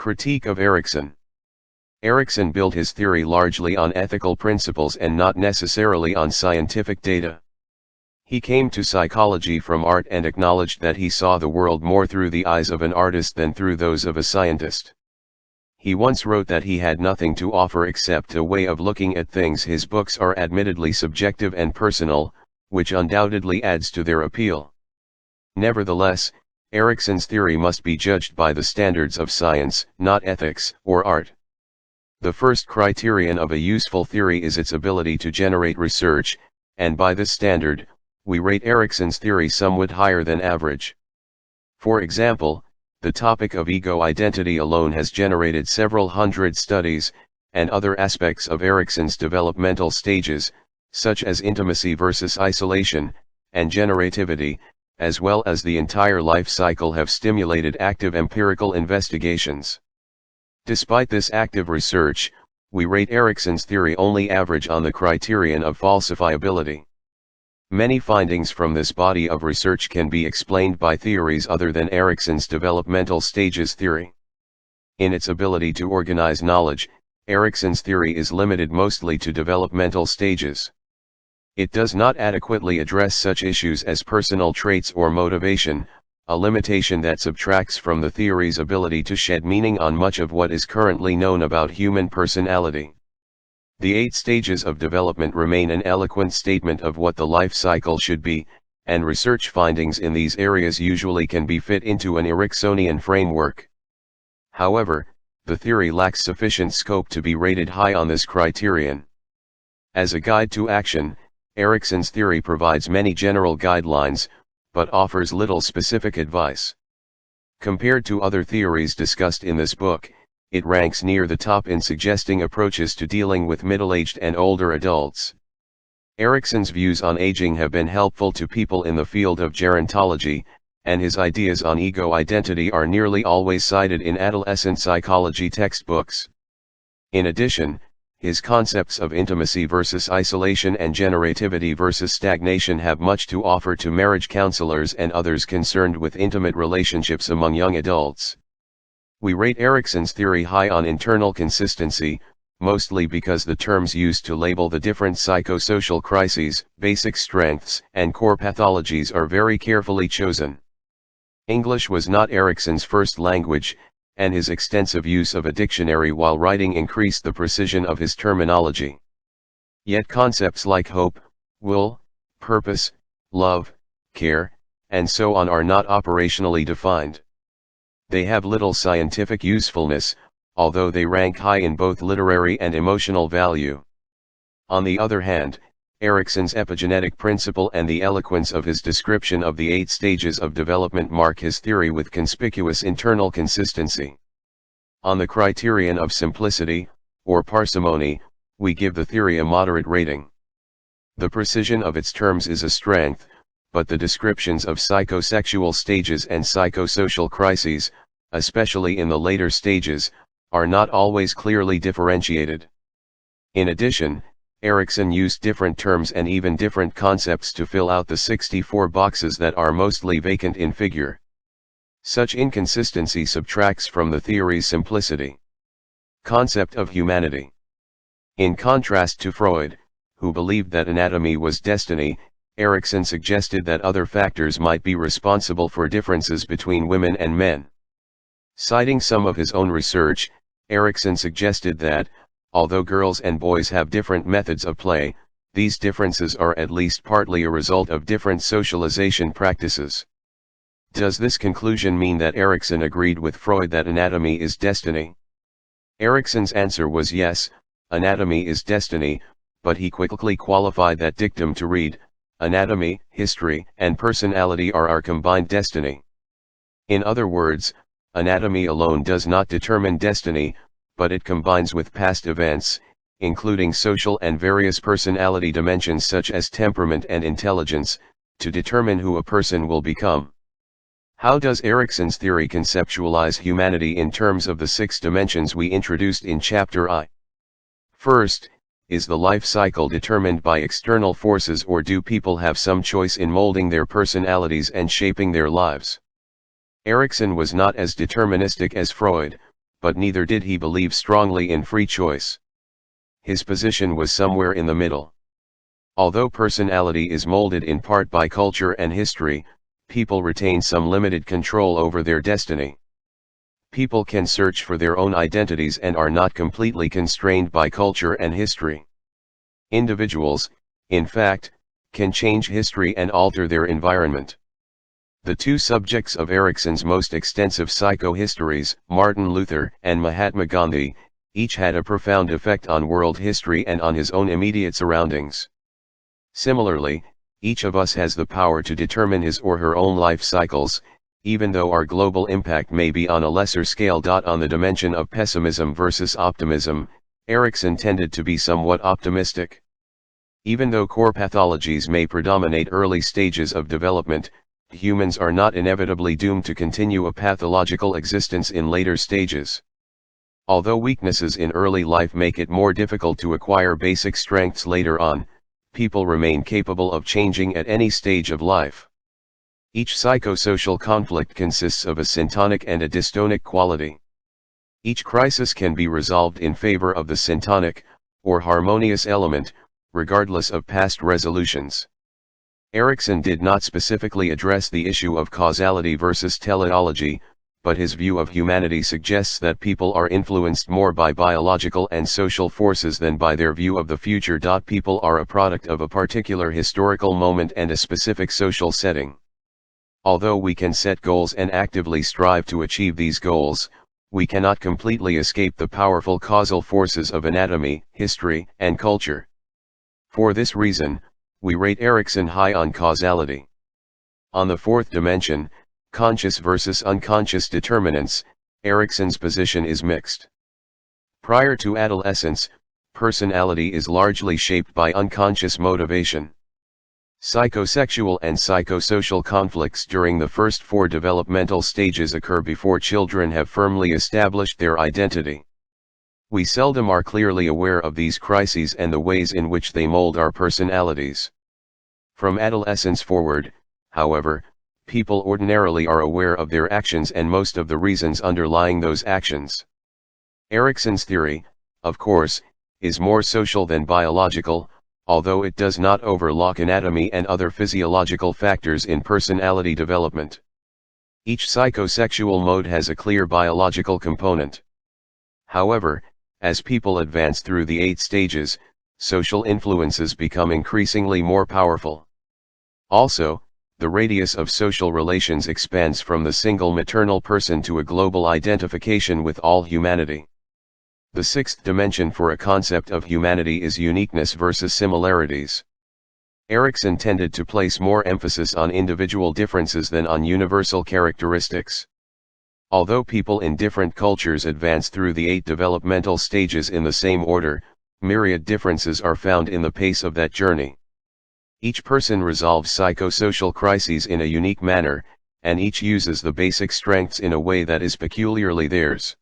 Critique of Erikson. Erikson built his theory largely on ethical principles and not necessarily on scientific data. He came to psychology from art and acknowledged that he saw the world more through the eyes of an artist than through those of a scientist. He once wrote that he had nothing to offer except a way of looking at things. His books are admittedly subjective and personal, which undoubtedly adds to their appeal. Nevertheless, Erikson's theory must be judged by the standards of science, not ethics or art. The first criterion of a useful theory is its ability to generate research, and by this standard, we rate Erikson's theory somewhat higher than average. For example, the topic of ego identity alone has generated several hundred studies, and other aspects of Erikson's developmental stages, such as intimacy versus isolation, and generativity, as well as the entire life cycle, have stimulated active empirical investigations. Despite this active research, we rate Erikson's theory only average on the criterion of falsifiability. Many findings from this body of research can be explained by theories other than Erikson's developmental stages theory. In its ability to organize knowledge, Erikson's theory is limited mostly to developmental stages. It does not adequately address such issues as personal traits or motivation, a limitation that subtracts from the theory's ability to shed meaning on much of what is currently known about human personality. The 8 stages of development remain an eloquent statement of what the life cycle should be, and research findings in these areas usually can be fit into an Eriksonian framework. However, the theory lacks sufficient scope to be rated high on this criterion. As a guide to action, Erikson's theory provides many general guidelines, but offers little specific advice. Compared to other theories discussed in this book, it ranks near the top in suggesting approaches to dealing with middle-aged and older adults. Erikson's views on aging have been helpful to people in the field of gerontology, and his ideas on ego identity are nearly always cited in adolescent psychology textbooks. In addition, his concepts of intimacy versus isolation and generativity versus stagnation have much to offer to marriage counselors and others concerned with intimate relationships among young adults. We rate Erikson's theory high on internal consistency, mostly because the terms used to label the different psychosocial crises, basic strengths, and core pathologies are very carefully chosen. English was not Erikson's first language, and his extensive use of a dictionary while writing increased the precision of his terminology. Yet concepts like hope, will, purpose, love, care, and so on are not operationally defined. They have little scientific usefulness, although they rank high in both literary and emotional value. On the other hand, Erikson's epigenetic principle and the eloquence of his description of the 8 stages of development mark his theory with conspicuous internal consistency. On the criterion of simplicity, or parsimony, we give the theory a moderate rating. The precision of its terms is a strength, but the descriptions of psychosexual stages and psychosocial crises, especially in the later stages, are not always clearly differentiated. In addition, Erikson used different terms and even different concepts to fill out the 64 boxes that are mostly vacant in figure. Such inconsistency subtracts from the theory's simplicity. Concept of humanity. In contrast to Freud, who believed that anatomy was destiny, Erikson suggested that other factors might be responsible for differences between women and men. Citing some of his own research, Erikson suggested that, although girls and boys have different methods of play, these differences are at least partly a result of different socialization practices. Does this conclusion mean that Erikson agreed with Freud that anatomy is destiny? Erikson's answer was yes, anatomy is destiny, but he quickly qualified that dictum to read, anatomy, history, and personality are our combined destiny. In other words, anatomy alone does not determine destiny, but it combines with past events, including social and various personality dimensions such as temperament and intelligence, to determine who a person will become. How does Erikson's theory conceptualize humanity in terms of the 6 dimensions we introduced in Chapter I? First, is the life cycle determined by external forces, or do people have some choice in molding their personalities and shaping their lives? Erikson was not as deterministic as Freud, but neither did he believe strongly in free choice. His position was somewhere in the middle. Although personality is molded in part by culture and history, people retain some limited control over their destiny. People can search for their own identities and are not completely constrained by culture and history. Individuals, in fact, can change history and alter their environment. The two subjects of Erikson's most extensive psychohistories, Martin Luther and Mahatma Gandhi, each had a profound effect on world history and on his own immediate surroundings. Similarly, each of us has the power to determine his or her own life cycles, even though our global impact may be on a lesser scale. On the dimension of pessimism versus optimism, Erikson tended to be somewhat optimistic. Even though core pathologies may predominate early stages of development, humans are not inevitably doomed to continue a pathological existence in later stages. Although weaknesses in early life make it more difficult to acquire basic strengths later on, people remain capable of changing at any stage of life. Each psychosocial conflict consists of a syntonic and a dystonic quality. Each crisis can be resolved in favor of the syntonic, or harmonious element, regardless of past resolutions. Erikson did not specifically address the issue of causality versus teleology, but his view of humanity suggests that people are influenced more by biological and social forces than by their view of the future. People are a product of a particular historical moment and a specific social setting. Although we can set goals and actively strive to achieve these goals, we cannot completely escape the powerful causal forces of anatomy, history, and culture. For this reason, we rate Erikson high on causality. On the fourth dimension, conscious versus unconscious determinants, Erikson's position is mixed. Prior to adolescence, personality is largely shaped by unconscious motivation. Psychosexual and psychosocial conflicts during the first 4 developmental stages occur before children have firmly established their identity. We seldom are clearly aware of these crises and the ways in which they mold our personalities. From adolescence forward, however, people ordinarily are aware of their actions and most of the reasons underlying those actions. Erikson's theory, of course, is more social than biological, although it does not overlook anatomy and other physiological factors in personality development. Each psychosexual mode has a clear biological component. However, as people advance through the 8 stages, social influences become increasingly more powerful. Also, the radius of social relations expands from the single maternal person to a global identification with all humanity. The 6th dimension for a concept of humanity is uniqueness versus similarities. Erikson tended to place more emphasis on individual differences than on universal characteristics. Although people in different cultures advance through the 8 developmental stages in the same order, myriad differences are found in the pace of that journey. Each person resolves psychosocial crises in a unique manner, and each uses the basic strengths in a way that is peculiarly theirs.